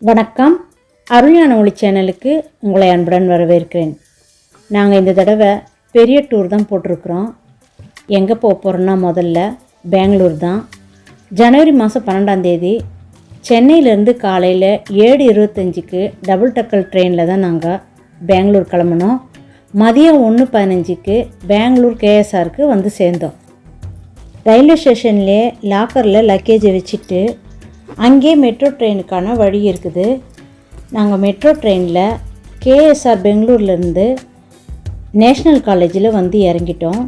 வணக்கம். அருள்ஞான ஒளி சேனலுக்கு உங்களை அன்புடன் வரவேற்கிறேன். நாங்கள் இந்த தடவை பெரிய டூர் தான் போட்டிருக்கிறோம். எங்கே போக போகிறோன்னா முதல்ல பெங்களூர் தான். ஜனவரி மாதம் 12ஆம் சென்னையிலேருந்து காலையில் 7:25க்கு டபுள் டக்கல் ட்ரெயினில் தான் நாங்கள் பெங்களூர் கிளம்பினோம். மதியம் 1:15க்கு பெங்களூர் கேஎஸ்ஆருக்கு வந்து சேர்ந்தோம். ரயில்வே ஸ்டேஷன்லேயே லாக்கரில் லக்கேஜை வச்சுட்டு அங்கேயே மெட்ரோ ட்ரெயினுக்கான வழி இருக்குது. நாங்கள் மெட்ரோ ட்ரெயினில் கேஎஸ்ஆர் பெங்களூர்லேருந்து நேஷ்னல் காலேஜில் வந்து இறங்கிட்டோம்.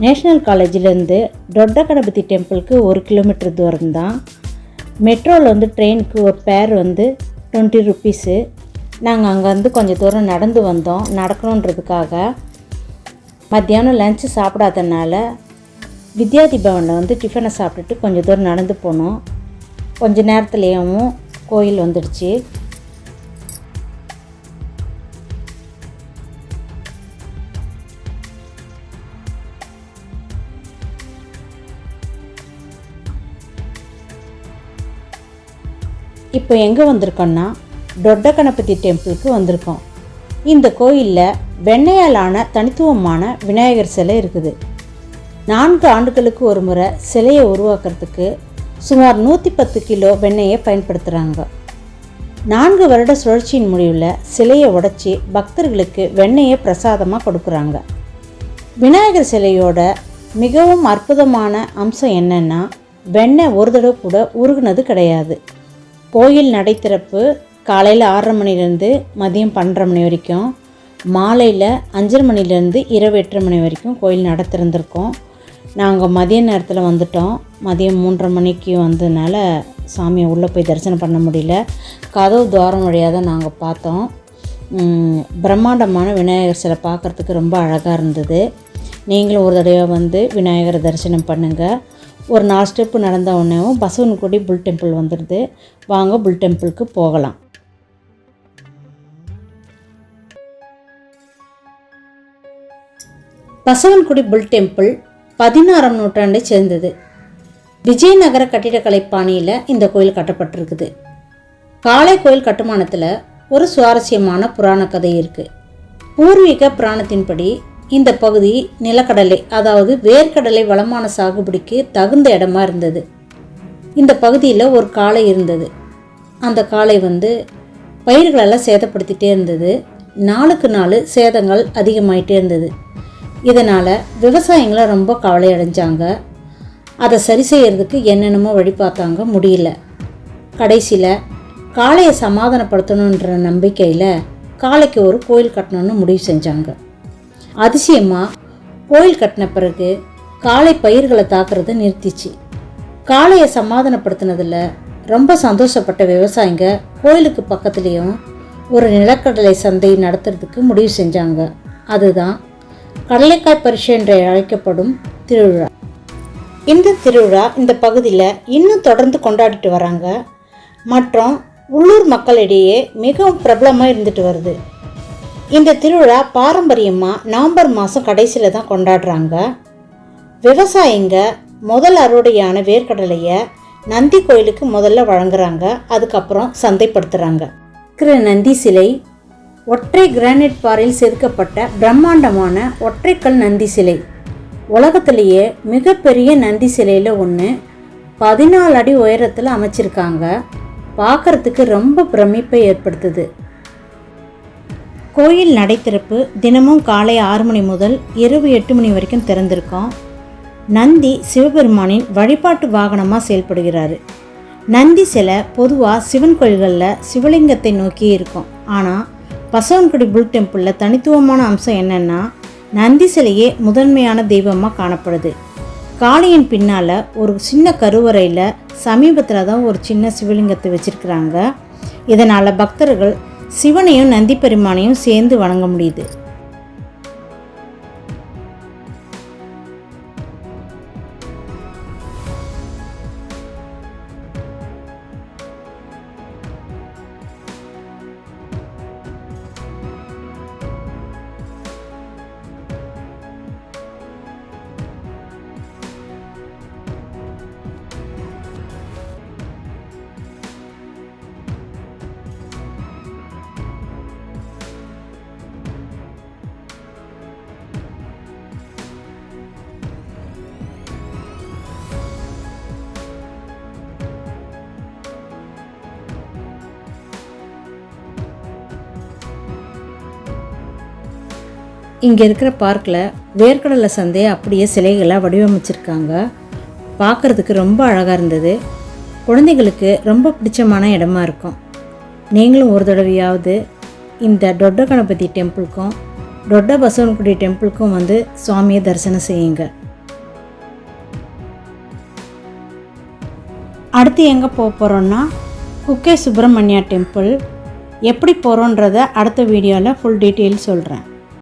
நேஷ்னல் காலேஜிலேருந்து தொட்ட கணபதி டெம்பிளுக்கு 1 கிலோமீட்டர் தூரம்தான். மெட்ரோவில் வந்து ட்ரெயினுக்கு ஒரு பேர் வந்து 20 ருப்பீஸு. நாங்கள் அங்கேருந்து கொஞ்சம் தூரம் நடந்து வந்தோம். நடக்கணுன்றதுக்காக மத்தியானம் லஞ்சு சாப்பிடாதனால வித்யாதி பவனில் வந்து டிஃபனை சாப்பிட்டுட்டு கொஞ்சம் தூரம் நடந்து போனோம். கொஞ்ச நேரத்துலேயும் கோயில் வந்துடுச்சு. இப்போ எங்கே வந்திருக்கோன்னா தொட்ட கணபதி டெம்பிளுக்கு வந்திருக்கோம். இந்த கோயிலில் வெண்ணையாலான தனித்துவமான விநாயகர் சிலை இருக்குது. 4 ஆண்டுகளுக்கு ஒரு முறை சிலையை உருவாக்குறதுக்கு சுமார் 110 கிலோ வெண்ணெயை பயன்படுத்துகிறாங்க. 4 வருட சுழற்சியின் முடிவில் சிலையை உடைச்சி பக்தர்களுக்கு வெண்ணெயை பிரசாதமாக கொடுக்குறாங்க. விநாயகர் சிலையோட மிகவும் அற்புதமான அம்சம் என்னென்னா, வெண்ணெய் ஒரு தடவை கூட உருகுனது கிடையாது. கோயில் நடை திறப்பு காலையில் 6:30 மணிலேருந்து மதியம் 12:30 மணி வரைக்கும், மாலையில் 5:30 மணிலேருந்து இரவு 8:30 மணி வரைக்கும் கோயில் நட திறந்திருக்கோம். நாங்கள் மதிய நேரத்தில் வந்துட்டோம். மதியம் 3:30 மணிக்கு வந்ததுனால சாமியை உள்ளே போய் தரிசனம் பண்ண முடியல. கதவு துவாரம் வழியாக தான் நாங்கள் பார்த்தோம். பிரம்மாண்டமான விநாயகர் சிலை பார்க்குறதுக்கு ரொம்ப அழகாக இருந்தது. நீங்களும் ஒரு தடவை வந்து விநாயகரை தரிசனம் பண்ணுங்கள். ஒரு 4 ஸ்டெப்பு நடந்த உடனேவும் பசவன்குடி புல் டெம்பிள் வந்துடுது. வாங்க புல் டெம்பிளுக்கு போகலாம். பசவன்குடி புல் டெம்பிள் 16ஆம் நூற்றாண்டை சேர்ந்தது. விஜயநகர கட்டிடக்கலை பாணியில் இந்த கோயில் கட்டப்பட்டிருக்குது. காளை கோயில் கட்டுமானத்தில் ஒரு சுவாரஸ்யமான புராண கதை இருக்குது. பூர்வீக புராணத்தின்படி இந்த பகுதி நிலக்கடலை, அதாவது வேர்க்கடலை வளமான சாகுபடிக்கு தகுந்த இடமா இருந்தது. இந்த பகுதியில் ஒரு காளை இருந்தது. அந்த காளை வந்து பயிர்களெல்லாம் சேதப்படுத்திகிட்டே இருந்தது. நாளுக்கு நாள் சேதங்கள் அதிகமாயிட்டே இருந்தது. இதனால் விவசாயிகளை ரொம்ப கவலை அடைஞ்சாங்க. அதை சரி செய்கிறதுக்கு என்னென்னமோ வழி பார்த்தாங்க, முடியல. கடைசியில் காளையை சமாதானப்படுத்தணுன்ற நம்பிக்கையில் காளைக்கு ஒரு கோயில் கட்டணும்னு முடிவு செஞ்சாங்க. அதிசயமாக கோயில் கட்டின பிறகு காளை பயிர்களை தாக்குறதை நிறுத்திச்சு. காளையை சமாதானப்படுத்தினதில் ரொம்ப சந்தோஷப்பட்ட விவசாயிங்க கோயிலுக்கு பக்கத்துலேயும் ஒரு நிலக்கடலை சந்தை நடத்துறதுக்கு முடிவு செஞ்சாங்க. அதுதான் கடலைக்காய் பரிசு என்று அழைக்கப்படும் திருவிழா. இந்த திருவிழா இந்த பகுதியில் இன்னும் தொடர்ந்து கொண்டாடிட்டு வராங்க. மற்றும் உள்ளூர் மக்களிடையே மிகவும் பிரபலமாக இருந்துட்டு வருது. இந்த திருவிழா பாரம்பரியமாக நவம்பர் மாதம் கடைசியில் தான் கொண்டாடுறாங்க. விவசாயிங்க முதல் அறுவடையான வேர்க்கடலையை நந்தி கோயிலுக்கு முதல்ல வழங்குறாங்க. அதுக்கப்புறம் சந்தைப்படுத்துகிறாங்க. நந்தி சிலை ஒற்றை கிரானைட் பாறையில் செதுக்கப்பட்ட பிரம்மாண்டமான ஒற்றைக்கல் நந்தி சிலை. உலகத்திலேயே மிகப்பெரிய நந்தி சிலையில் ஒன்று 14 அடி உயரத்தில் அமைச்சிருக்காங்க. பார்க்குறதுக்கு ரொம்ப பிரமிப்பை ஏற்படுத்துது. கோயில் நடை திறப்பு தினமும் காலை 6 மணி முதல் இரவு 8 மணி வரைக்கும் திறந்திருக்கோம். நந்தி சிவபெருமானின் வழிபாட்டு வாகனமாக செயல்படுகிறாரு. நந்தி சிலை பொதுவாக சிவன் கோயில்களில் சிவலிங்கத்தை நோக்கி இருக்கும். ஆனால் பசவன்குடி புல் டெம்பிளில் தனித்துவமான அம்சம் என்னென்னா, நந்தி சிலையே முதன்மையான தெய்வமாக காணப்படுது. காளையின் பின்னால் ஒரு சின்ன கருவறையில் சமீபத்தில் தான் ஒரு சின்ன சிவலிங்கத்தை வச்சுருக்கிறாங்க. இதனால் பக்தர்கள் சிவனையும் நந்தி பெருமானையும் சேர்ந்து வணங்க முடியுது. இங்கே இருக்கிற பார்க்கில் வேர்க்கடலை சந்தையை அப்படியே சிலைகளாக வடிவமைச்சிருக்காங்க. பார்க்குறதுக்கு ரொம்ப அழகாக இருந்தது. குழந்தைகளுக்கு ரொம்ப பிடிச்சமான இடமா இருக்கும். நீங்களும் ஒரு தடவையாவது இந்த டொட்ட கணபதி டெம்பிளுக்கும் டொட்ட பசவன்குடி டெம்பிளுக்கும் வந்து சுவாமியை தரிசனம் செய்யுங்க. அடுத்து எங்கே போக போகிறோன்னா குக்கே சுப்பிரமணியா டெம்பிள். எப்படி போகிறோன்றதை அடுத்த வீடியோவில் ஃபுல் டீட்டெயில் சொல்கிறேன்.